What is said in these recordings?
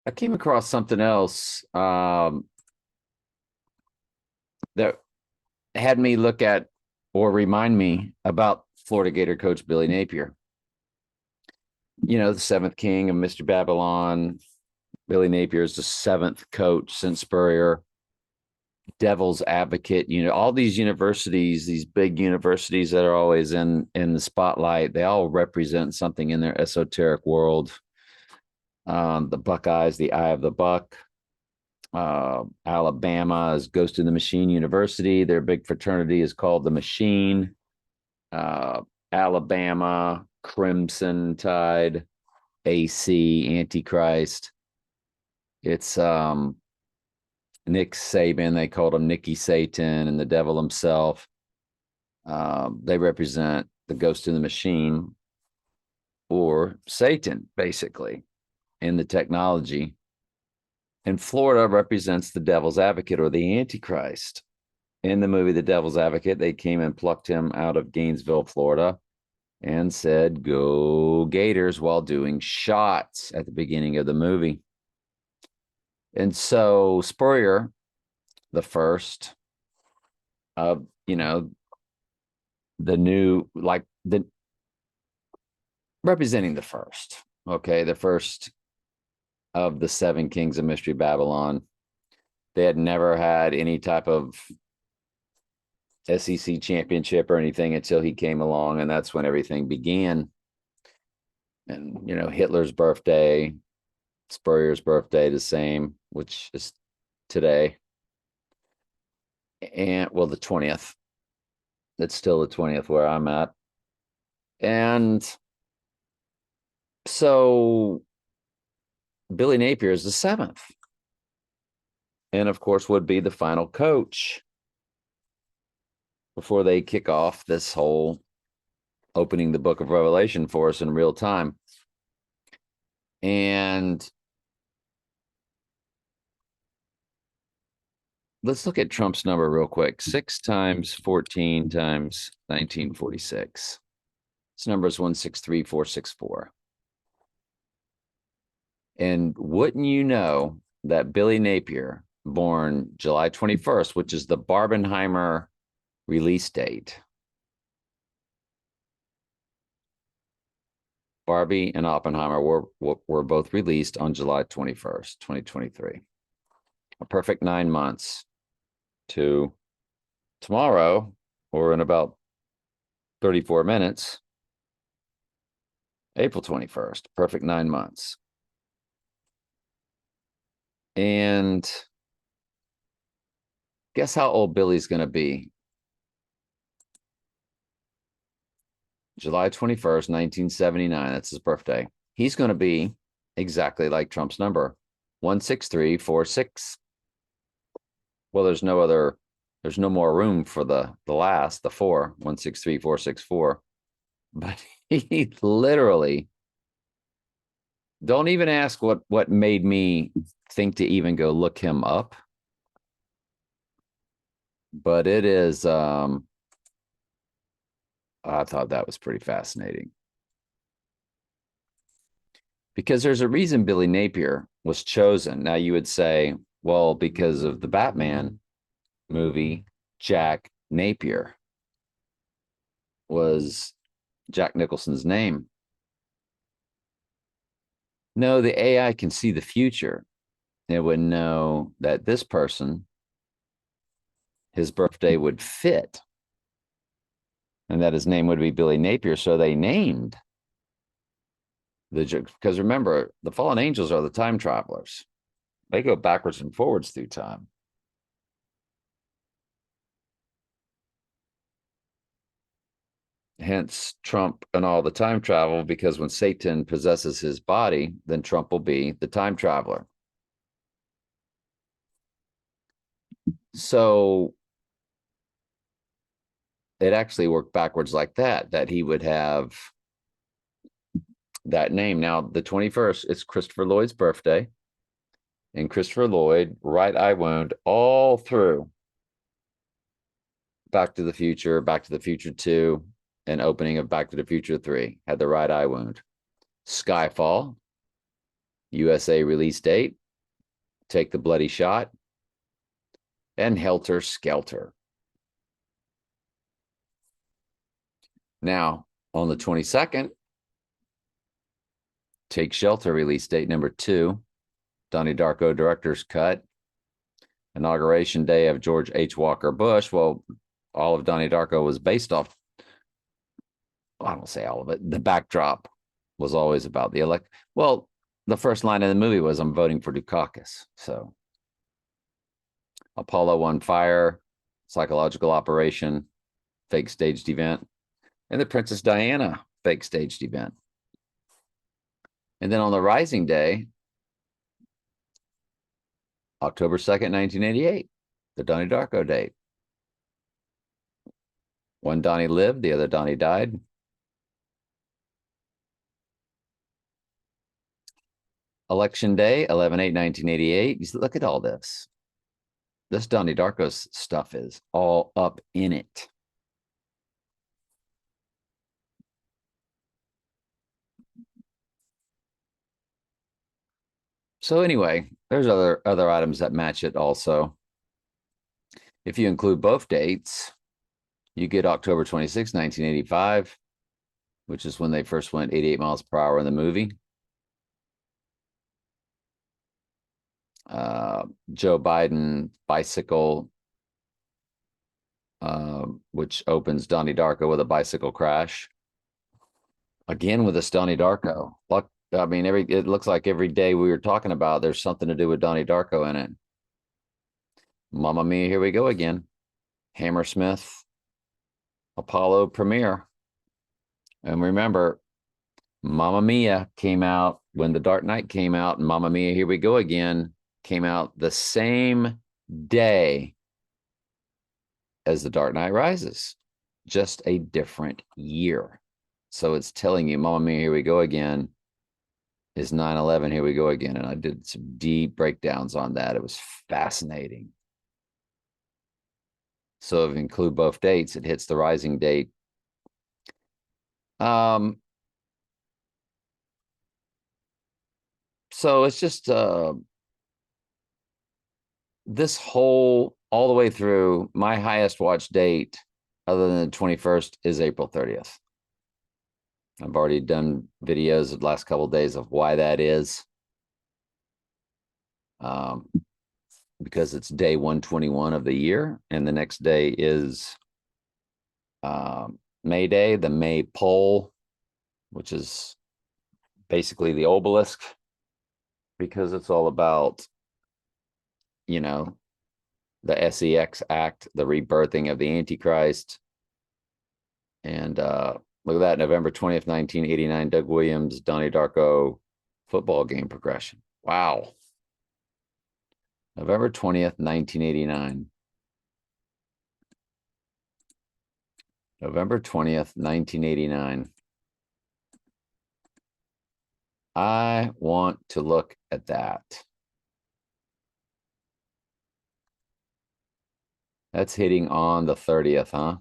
I came across something else that had me look at or remind me about Florida Gator coach Billy Napier. You know, the seventh king of Mr. Babylon. Billy Napier is the seventh coach since Spurrier. Devil's advocate. You know, all these universities, these big universities that are always in the spotlight, they all represent something in their esoteric world. The Buckeyes, the eye of the buck. Alabama is Ghost in the Machine University. Their big fraternity is called the Machine. Uh, Alabama, Crimson Tide, AC, Antichrist. It's Nick Saban. They called him Nicky Satan and the devil himself. They represent the ghost in the machine or Satan, basically, in the technology. And Florida represents the devil's advocate or the Antichrist. In the movie The Devil's Advocate, they came and plucked him out of Gainesville, Florida, and said, "Go Gators," while doing shots at the beginning of the movie. And so Spurrier, the first of, the new, like the representing the first, okay, the first of the seven kings of Mystery Babylon. They had never had any type of SEC championship or anything until he came along, and that's when everything began. And Hitler's birthday, Spurrier's birthday, the same, which is today, and well, the 20th. It's still the 20th where I'm at, and so Billy Napier is the seventh, and of course would be the final coach before they kick off this whole opening the book of Revelation for us in real time. And let's look at Trump's number real quick. 6 times 14 times 1946. This number is 163464. And wouldn't you know that Billy Napier, born July 21st, which is the Barbenheimer release date. Barbie and Oppenheimer were both released on July 21st, 2023. A perfect 9 months to tomorrow, or in about 34 minutes, April 21st. Perfect 9 months. And guess how old Billy's going to be? July 21st, 1979. That's his birthday. He's going to be exactly like Trump's number, 16346. Well, there's no more room for the last, the 4, 163464. But he literally, don't even ask what made me think to even go look him up. But it is, I thought that was pretty fascinating. Because there's a reason Billy Napier was chosen. Now you would say, well, because of the Batman movie, Jack Napier was Jack Nicholson's name. No, the AI can see the future. It would know that this person, his birthday would fit, and that his name would be Billy Napier. So they named because remember, the fallen angels are the time travelers. They go backwards and forwards through time. Hence Trump and all the time travel, because when Satan possesses his body, then Trump will be the time traveler. So it actually worked backwards like that he would have that name. Now, the 21st, it's Christopher Lloyd's birthday. And Christopher Lloyd, right eye wound all through Back to the Future 2, and opening of Back to the Future 3, had the right eye wound. Skyfall, USA release date, Take the Bloody Shot, and Helter Skelter. Now, on the 22nd, Take Shelter release date number 2, Donnie Darko director's cut, inauguration day of George H. Walker Bush. Well, all of Donnie Darko was based off, I don't say all of it, the backdrop was always about the elect. Well, the first line of the movie was, I'm voting for Dukakis. So Apollo 1 fire, psychological operation, fake staged event, and the Princess Diana fake staged event. And then on the rising day, October 2nd, 1988, the Donnie Darko date. One Donnie lived, the other Donnie died. Election day, 11/8/1988. Look at all this. This Donnie Darko stuff is all up in it. So anyway, there's other items that match it also. If you include both dates, you get October 26, 1985, which is when they first went 88 miles per hour in the movie. Joe Biden bicycle, which opens Donnie Darko with a bicycle crash. Again with this Donnie Darko. Look, I mean, it looks like every day we were talking about, there's something to do with Donnie Darko in it. Mamma Mia, here we go again. Hammersmith, Apollo premiere. And remember, Mamma Mia came out when The Dark Knight came out, and Mamma Mia, Here We Go Again came out the same day as The Dark Knight Rises, just a different year. So it's telling you Mamma Mia, Here We Go Again is 9/11, Here We Go Again. And I did some deep breakdowns on that. It was fascinating. So if you include both dates, it hits the rising date. So it's just this whole, all the way through, my highest watch date other than the 21st is April 30th. I've already done videos the last couple of days of why that is. Because it's day 121 of the year, and the next day is May Day, the May pole, which is basically the obelisk, because it's all about, you know, the SEX Act, the rebirthing of the Antichrist. And look at that, November 20th, 1989, Doug Williams, Donnie Darko football game progression. Wow. November 20th, 1989. November 20th, 1989. I want to look at that. That's hitting on the 30th, huh?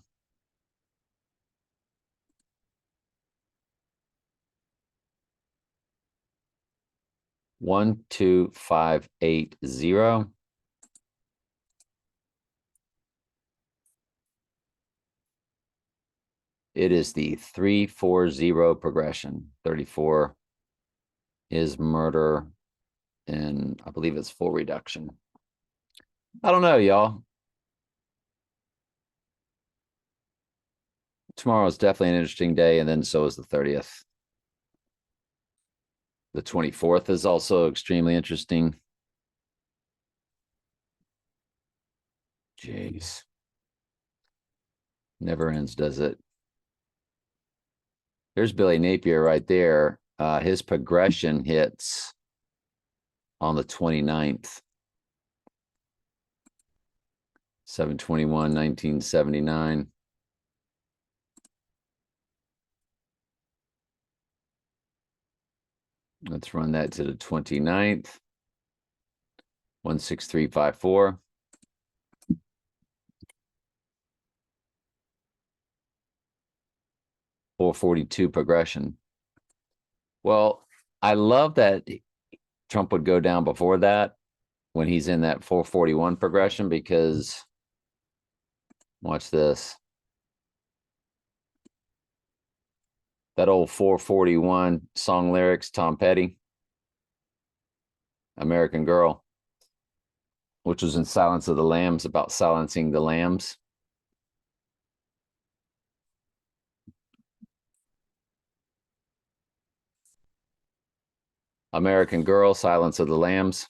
One, 2, 5, 8, 0. It is the 3-4-0 progression. 34 is murder, and I believe it's full reduction. I don't know, y'all. Tomorrow is definitely an interesting day, and then so is the 30th. The 24th is also extremely interesting. Jeez. Never ends, does it? There's Billy Napier right there. His progression hits on the 29th. 7/21, 1979. Let's run that to the 29th. 16354. .442 progression. Well, I love that Trump would go down before that when he's in that 441 progression, because watch this. That old 441 song lyrics, Tom Petty, American Girl, which was in Silence of the Lambs, about silencing the lambs. American Girl, Silence of the Lambs.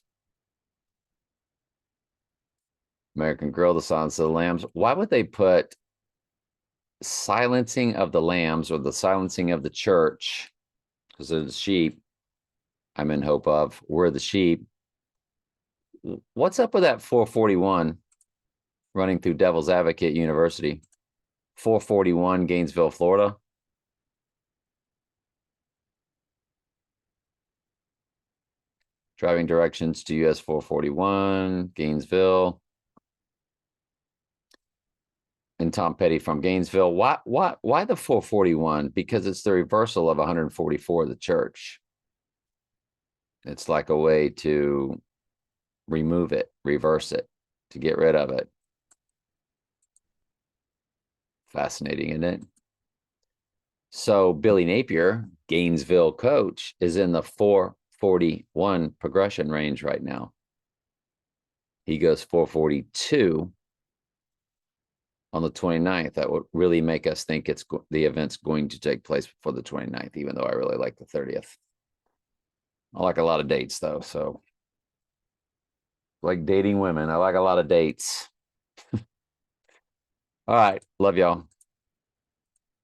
American Girl, The Silence of the Lambs. Why would they put silencing of the lambs or the silencing of the church? Because they're the sheep I'm in hope of. We're the sheep. What's up with that 441 running through Devil's Advocate University? 441 Gainesville, Florida. Driving directions to US 441, Gainesville. And Tom Petty from Gainesville. Why the 441? Because it's the reversal of 144, the church. It's like a way to remove it, reverse it, to get rid of it. Fascinating, isn't it? So Billy Napier, Gainesville coach, is in the 441 progression range right now. He goes 442 on the 29th. That would really make us think the event's going to take place before the 29th, even though I really like the 30th. I like a lot of dates, though, so like dating women. I like a lot of dates. All right. Love y'all.